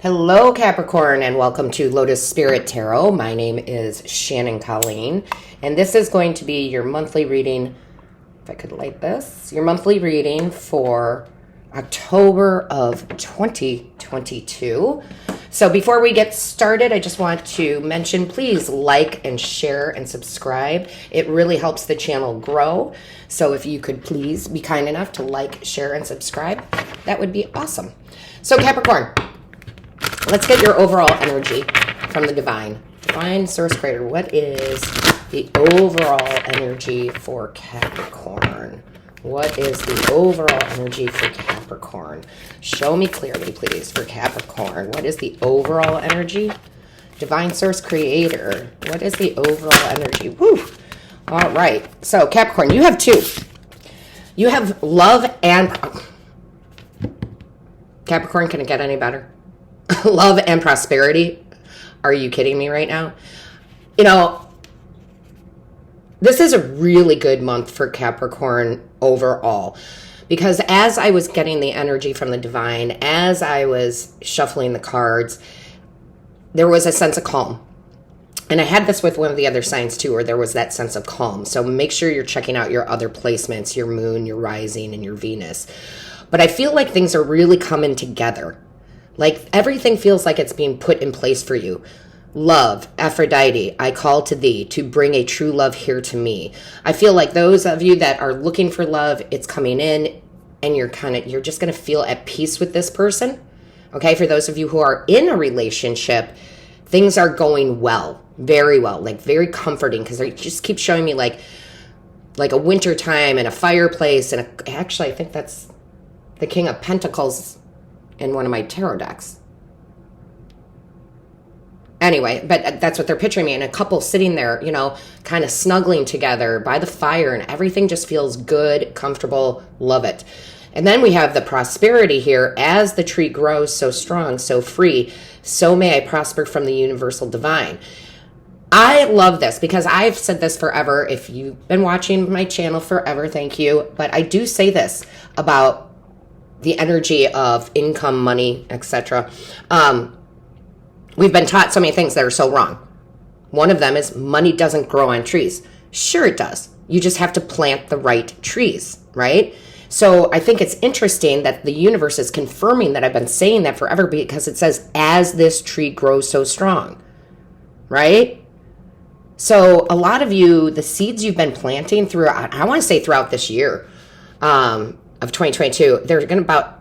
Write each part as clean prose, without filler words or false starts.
Hello, Capricorn, and welcome to Lotus Spirit Tarot. My name is Shannon Colleen, and this is going to be your monthly reading. If I could light this, your monthly reading for October of 2022. So before we get started, I just want to mention, please like and share and subscribe. It really helps the channel grow. So if you could please be kind enough to like, share, and subscribe, that would be awesome. So Capricorn, let's get your overall energy from the divine. Divine Source Creator, what is the overall energy for Capricorn? What is the overall energy for Capricorn? Show me clearly, please, for Capricorn. What is the overall energy? Divine Source Creator, what is the overall energy? Woo! All right. So, Capricorn, you have two. You have love and... Capricorn, can it get any better? Love and prosperity. Are you kidding me right now? You know, this is a really good month for Capricorn overall, because as I was getting the energy from the divine, as I was shuffling the cards, there was a sense of calm. And I had this with one of the other signs too, where there was that sense of calm. So make sure you're checking out your other placements, your moon, your rising, and your Venus. But I feel like things are really coming together. Like everything feels like it's being put in place for you. Love, Aphrodite, I call to thee to bring a true love here to me. I feel like those of you that are looking for love, it's coming in and you're just going to feel at peace with this person. Okay. For those of you who are in a relationship, things are going well, very well, like very comforting, because they just keep showing me like a winter time and a fireplace. And actually, I think that's the King of Pentacles in one of my tarot decks. Anyway, but that's what they're picturing me, and a couple sitting there, you know, kind of snuggling together by the fire, and everything just feels good, comfortable, love it. And then we have the prosperity here. As the tree grows so strong, so free, so may I prosper from the universal divine. I love this because I've said this forever. If you've been watching my channel forever, thank you. But I do say this about the energy of income, money, etc. We've been taught so many things that are so wrong. One of them is money doesn't grow on trees. Sure it does. You just have to plant the right trees, right? So I think it's interesting that the universe is confirming that I've been saying that forever, because it says, as this tree grows so strong, right? So a lot of you, the seeds you've been planting throughout, I want to say throughout this year, of 2022, they're going to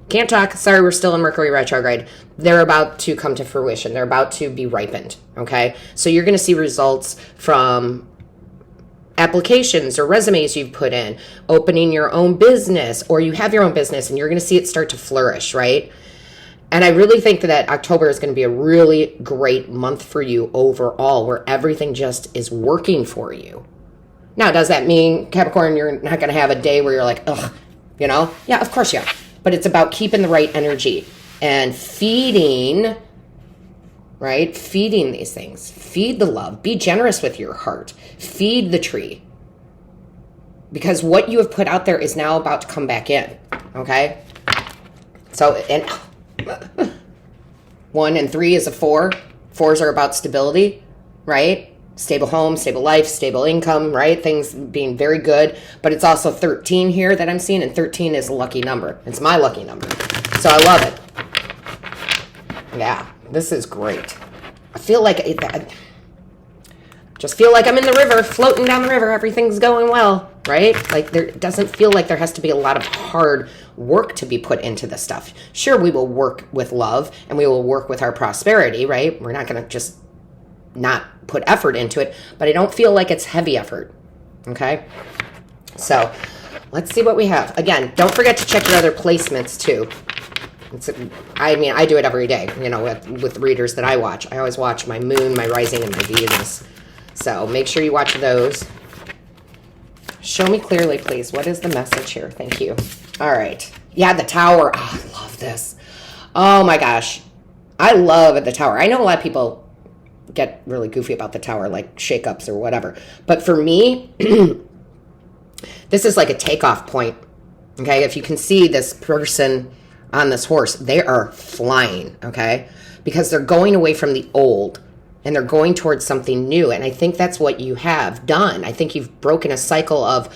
can't talk. Sorry, we're still in Mercury retrograde. They're about to come to fruition. They're about to be ripened. Okay. So you're going to see results from applications or resumes you've put in, opening your own business, or you have your own business and you're going to see it start to flourish. Right. And I really think that October is going to be a really great month for you overall, where everything just is working for you. Now, does that mean, Capricorn, you're not going to have a day where you're like, ugh, you know? Yeah, of course you are. But it's about keeping the right energy and feeding, right? Feeding these things. Feed the love. Be generous with your heart. Feed the tree. Because what you have put out there is now about to come back in, okay? So, and 1 and 3 is a 4. 4s are about stability, right? Stable home, stable life, stable income, right? Things being very good. But it's also 13 here that I'm seeing, and 13 is a lucky number. It's my lucky number. So I love it. Yeah, this is great. I feel like just feel like I'm in the river, floating down the river. Everything's going well, right? Like there doesn't feel like there has to be a lot of hard work to be put into this stuff. Sure, we will work with love and we will work with our prosperity, right? We're not going to just not put effort into it, but I don't feel like it's heavy effort. Okay. So let's see what we have. Again, don't forget to check your other placements too. I do it every day, you know, with readers that I watch. I always watch my moon, my rising, and my Venus. So make sure you watch those. Show me clearly, please. What is the message here? Thank you. All right. Yeah, the Tower. Oh, I love this. Oh my gosh. I love the Tower. I know a lot of people get really goofy about the Tower, like shakeups or whatever. But for me, this is like a takeoff point. Okay, if you can see this person on this horse, they are flying, okay? Because they're going away from the old and they're going towards something new. And I think that's what you have done. I think you've broken a cycle of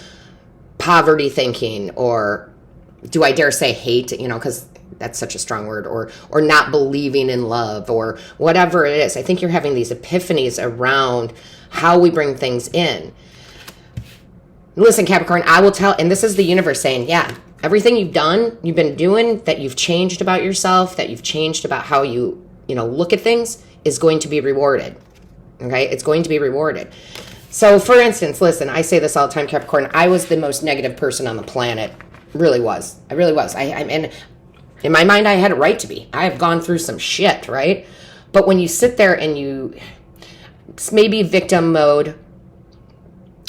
poverty thinking, or do I dare say hate, because that's such a strong word, or not believing in love, or whatever it is. I think you're having these epiphanies around how we bring things in. Listen, Capricorn, I will tell, and this is the universe saying, yeah, everything you've been doing, that you've changed about yourself, that you've changed about how you look at things, is going to be rewarded. Okay? It's going to be rewarded. So, for instance, listen, I say this all the time, Capricorn, I was the most negative person on the planet. Really was. I really was. And in my mind, I had a right to be. I have gone through some shit, right? But when you sit there and it's maybe victim mode,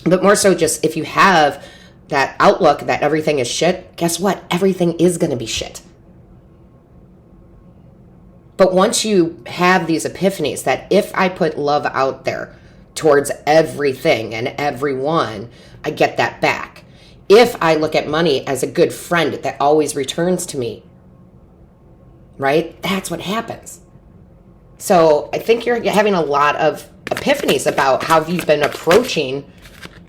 but more so just if you have that outlook that everything is shit, guess what? Everything is going to be shit. But once you have these epiphanies that if I put love out there towards everything and everyone, I get that back. If I look at money as a good friend that always returns to me, right? That's what happens. So I think you're having a lot of epiphanies about how you've been approaching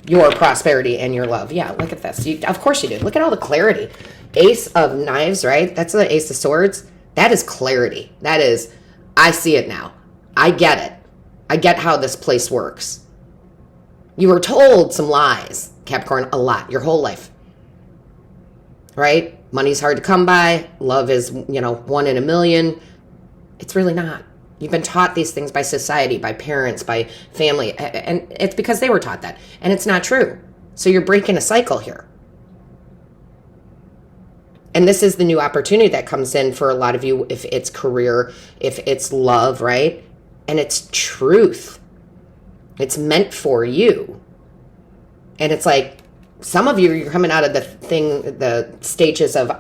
your prosperity and your love. Yeah, look at this. Of course you do. Look at all the clarity. Ace of Knives, right? That's the Ace of Swords. That is clarity. That is, I see it now. I get it. I get how this place works. You were told some lies, Capricorn, a lot, your whole life. Right? Money's hard to come by. Love is, 1 in a million. It's really not. You've been taught these things by society, by parents, by family, and it's because they were taught that. And it's not true. So you're breaking a cycle here. And this is the new opportunity that comes in for a lot of you, if it's career, if it's love, right? And it's truth. It's meant for you. And it's like, some of you, you're coming out of the stages of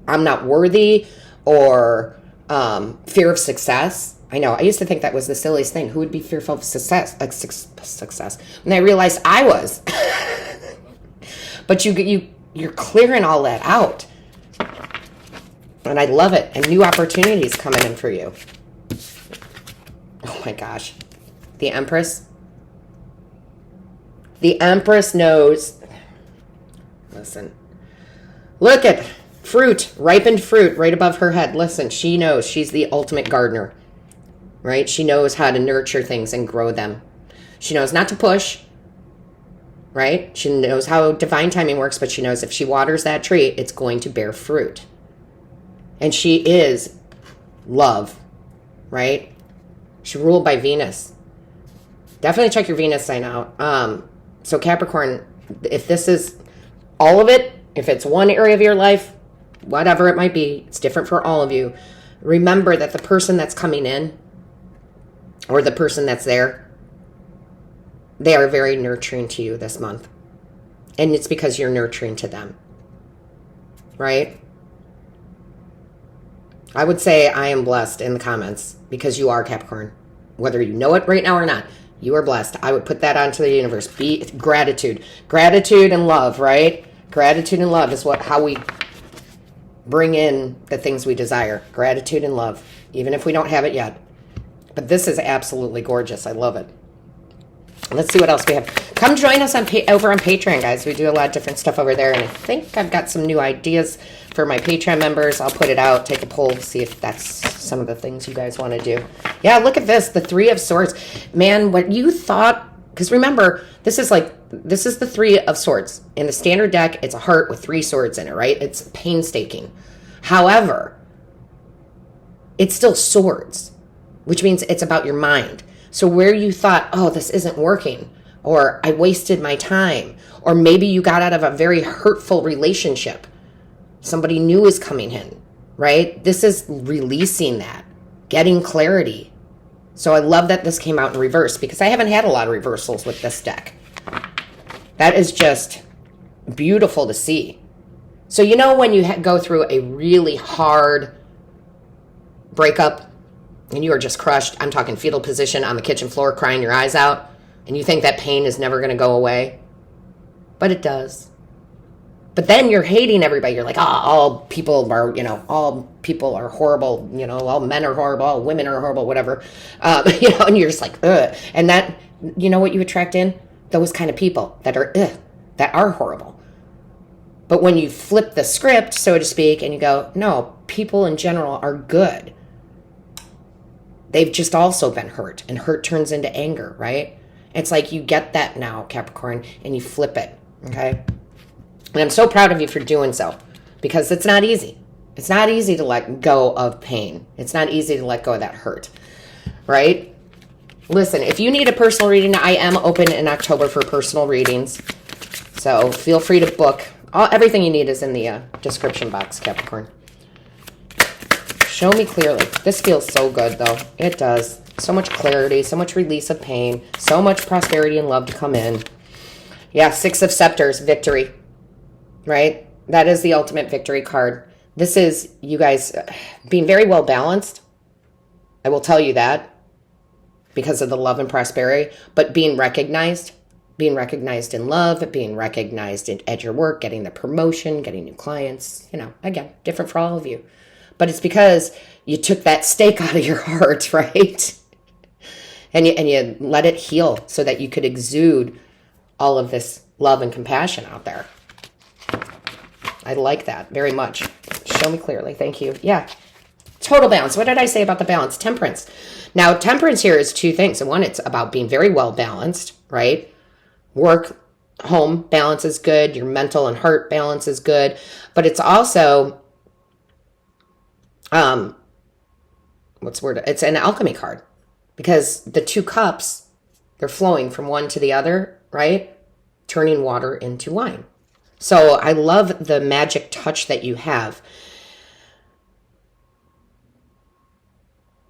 I'm not worthy, or fear of success. I know, I used to think that was the silliest thing. Who would be fearful of success? Success. And I realized I was. But you're clearing all that out. And I love it. And new opportunities coming in for you. Oh my gosh. The Empress. The Empress knows. Listen. Look at fruit, ripened fruit right above her head. Listen, she knows. She's the ultimate gardener. Right? She knows how to nurture things and grow them. She knows not to push. Right? She knows how divine timing works, but she knows if she waters that tree, it's going to bear fruit. And she is love, right? She's ruled by Venus. Definitely check your Venus sign out. So Capricorn, if this is all of it, if it's one area of your life, whatever it might be, it's different for all of you. Remember that the person that's coming in, or the person that's there, they are very nurturing to you this month. And it's because you're nurturing to them, right? I would say I am blessed in the comments, because you are Capricorn. Whether you know it right now or not, you are blessed. I would put that onto the universe. Be gratitude. Gratitude and love, right? Gratitude and love is how we bring in the things we desire. Gratitude and love, even if we don't have it yet. But this is absolutely gorgeous. I love it. Let's see what else we have. Come join us over on Patreon, guys. We do a lot of different stuff over there, and I think I've got some new ideas for my Patreon members. I'll put it out, take a poll, see if that's some of the things you guys want to do. Yeah, look at this, the Three of Swords. Man, what you thought, because remember, this is the Three of Swords. In the standard deck, it's a heart with 3 swords in it, right? It's painstaking. However, it's still swords, which means it's about your mind. So where you thought, oh, this isn't working, or I wasted my time, or maybe you got out of a very hurtful relationship, somebody new is coming in, right? This is releasing that, getting clarity. So I love that this came out in reverse, because I haven't had a lot of reversals with this deck. That is just beautiful to see. So when you go through a really hard breakup, and you are just crushed, I'm talking fetal position on the kitchen floor, crying your eyes out, and you think that pain is never going to go away. But it does. But then you're hating everybody. You're like, all people are, all people are horrible. All men are horrible. All women are horrible, whatever. And you're just like, ugh. And that, you know what you attract in? Those kind of people that are, ugh, that are horrible. But when you flip the script, so to speak, and you go, no, people in general are good. They've just also been hurt, and hurt turns into anger, right? It's like you get that now, Capricorn, and you flip it, okay? And I'm so proud of you for doing so, because it's not easy. It's not easy to let go of pain. It's not easy to let go of that hurt, right? Listen, if you need a personal reading, I am open in October for personal readings. So feel free to book. Everything you need is in the description box, Capricorn. Show me clearly. This feels so good, though. It does. So much clarity, so much release of pain, so much prosperity and love to come in. Yeah, Six of Scepters, victory. Right? That is the ultimate victory card. This is you guys being very well balanced. I will tell you that because of the love and prosperity, but being recognized in love, being recognized at your work, getting the promotion, getting new clients, again, different for all of you. But it's because you took that stake out of your heart, right? And you let it heal so that you could exude all of this love and compassion out there. I like that very much. Show me clearly. Thank you. Yeah. Total balance. What did I say about the balance? Temperance. Now, temperance here is two things. One, it's about being very well balanced, right? Work, home balance is good. Your mental and heart balance is good. But it's also, what's the word? It's an alchemy card. Because the two cups, they're flowing from one to the other, right? Turning water into wine. So I love the magic touch that you have.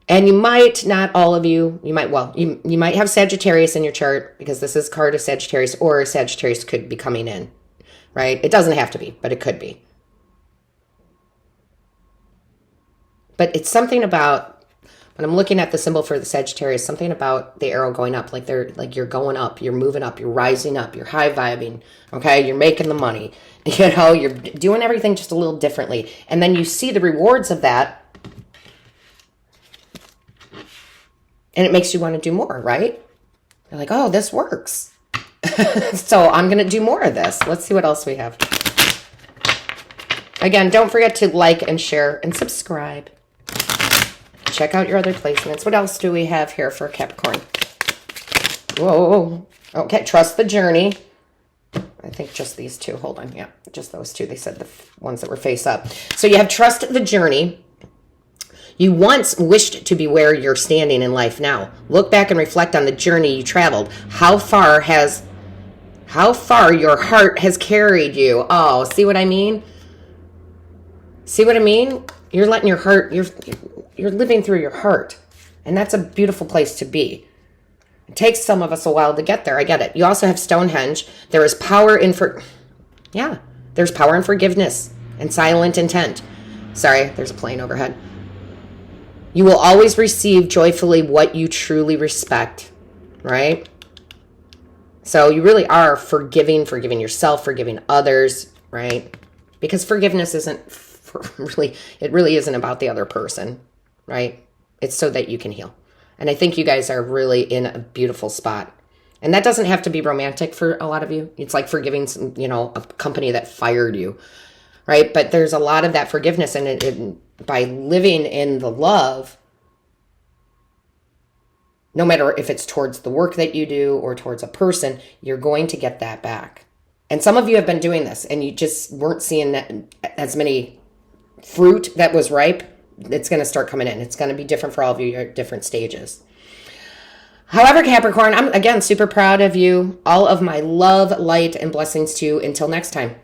And you might, not all of you, you might have Sagittarius in your chart because this is card of Sagittarius, or Sagittarius could be coming in, right? It doesn't have to be, but it could be. But it's something about, when I'm looking at the symbol for the Sagittarius, something about the arrow going up, like you're going up, you're moving up, you're rising up, you're high vibing, okay? You're making the money, you're doing everything just a little differently. And then you see the rewards of that, and it makes you want to do more, right? You're like, oh, this works. So I'm going to do more of this. Let's see what else we have. Again, don't forget to like and share and subscribe. Check out your other placements. What else do we have here for Capricorn? Whoa. Okay, trust the journey. I think just these two. Hold on. Yeah, just those two. They said the ones that were face up. So you have trust the journey. You once wished to be where you're standing in life now. Look back and reflect on the journey you traveled. How far your heart has carried you. Oh, see what I mean? See what I mean? You're letting your heart, you're living through your heart. And that's a beautiful place to be. It takes some of us a while to get there. I get it. You also have Stonehenge. There is power in there's power in forgiveness and silent intent. Sorry, there's a plane overhead. You will always receive joyfully what you truly respect, right? So you really are forgiving yourself, forgiving others, right? Because forgiveness it really isn't about the other person, right? It's so that you can heal. And I think you guys are really in a beautiful spot. And that doesn't have to be romantic for a lot of you. It's like forgiving, a company that fired you, right? But there's a lot of that forgiveness, and by living in the love, no matter if it's towards the work that you do or towards a person, you're going to get that back. And some of you have been doing this, and you just weren't seeing as many fruit that was ripe. It's going to start coming in. It's going to be different for all of you at different stages. However, Capricorn, I'm, again, super proud of you. All of my love, light, and blessings to you. Until next time.